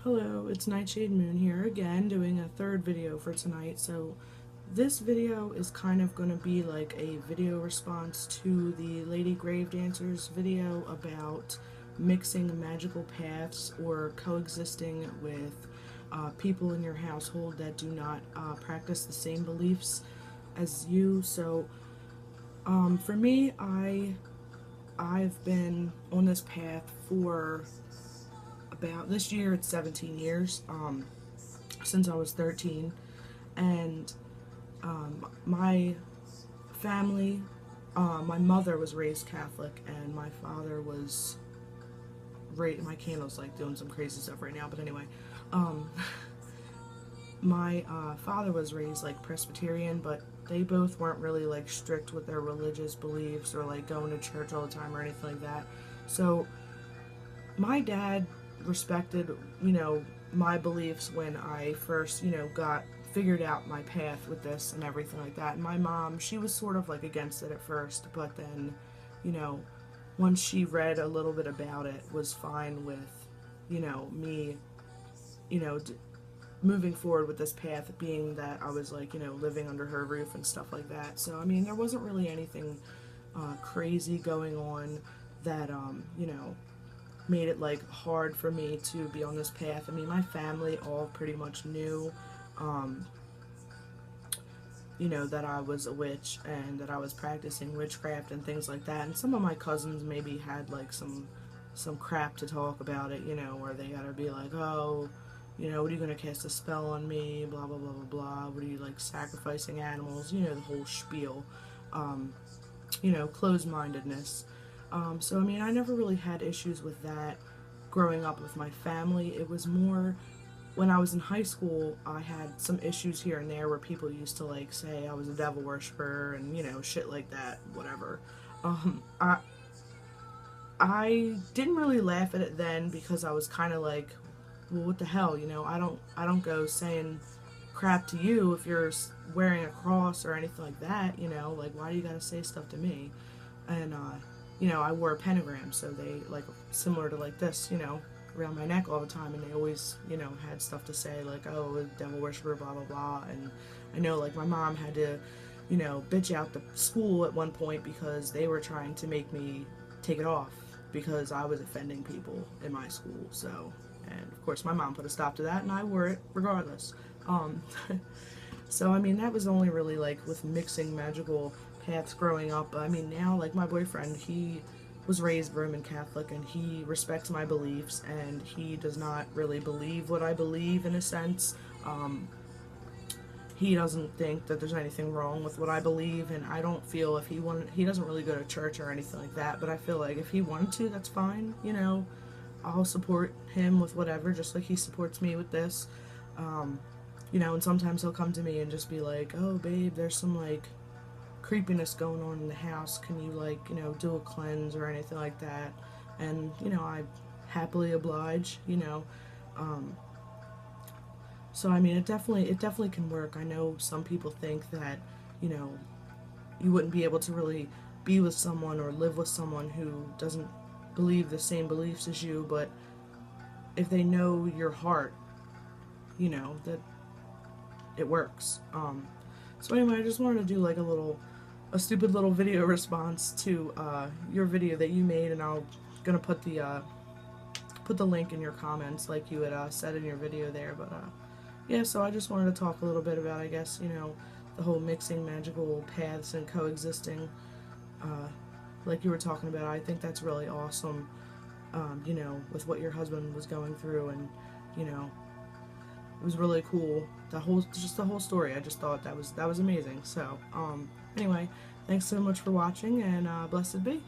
Hello, it's Nightshade Moon here again doing a third video for tonight. So this video is kind of going to be like a video response to the Lady Gravedancer's video about mixing magical paths or coexisting with people in your household that do not practice the same beliefs as you. So for me, I've been on this path for about this year. It's 17 years since I was 13, and my family, my mother was raised Catholic and my father was my candle's like doing some crazy stuff right now, but anyway, my father was raised like Presbyterian, but they both weren't really like strict with their religious beliefs or like going to church all the time or anything like that. So my dad respected, my beliefs when I first, figured out my path with this and everything like that. And my mom, she was sort of like against it at first, but then, once she read a little bit about it, was fine with, me, moving forward with this path, being that I was like, living under her roof and stuff like that. So, I mean, there wasn't really anything crazy going on that, made it like hard for me to be on this path. I mean, my family all pretty much knew, that I was a witch and that I was practicing witchcraft and things like that. And some of my cousins maybe had like some crap to talk about it, where they gotta be like, oh, what are you gonna cast a spell on me, blah blah blah blah blah, what are you like sacrificing animals, the whole spiel, closed-mindedness. So, I mean, I never really had issues with that growing up with my family. It was more when I was in high school, I had some issues here and there where people used to, like, say I was a devil worshiper and, shit like that, whatever. I didn't really laugh at it then because I was kind of like, well, what the hell, I don't go saying crap to you if you're wearing a cross or anything like that, like, why do you gotta say stuff to me? And, I wore a pentagram, so they, like, similar to like this, around my neck all the time, and they always, had stuff to say, like, oh, devil worshiper, blah, blah, blah. And I know, like, my mom had to, bitch out the school at one point because they were trying to make me take it off because I was offending people in my school. So, and of course my mom put a stop to that, and I wore it regardless. So, I mean, that was only really, like, with mixing magical paths growing up. I mean, now, like, my boyfriend, he was raised Roman Catholic, and he respects my beliefs, and he does not really believe what I believe, in a sense. He doesn't think that there's anything wrong with what I believe, and I don't feel if he doesn't really go to church or anything like that, but I feel like if he wanted to, that's fine, I'll support him with whatever, just like he supports me with this. And sometimes he'll come to me and just be like, oh, babe, there's some, like, creepiness going on in the house. Can you, like, do a cleanse or anything like that? And, I happily oblige, So, I mean, it definitely can work. I know some people think that, you wouldn't be able to really be with someone or live with someone who doesn't believe the same beliefs as you, but if they know your heart, that it works. So anyway, I just wanted to do like a stupid little video response to your video that you made, and I'm gonna put the link in your comments like you had said in your video there. But yeah, so I just wanted to talk a little bit about, I guess, the whole mixing magical paths and coexisting, like you were talking about. I think that's really awesome, with what your husband was going through, and it was really cool. The whole story. I just thought that was amazing. So, anyway, thanks so much for watching, and blessed be.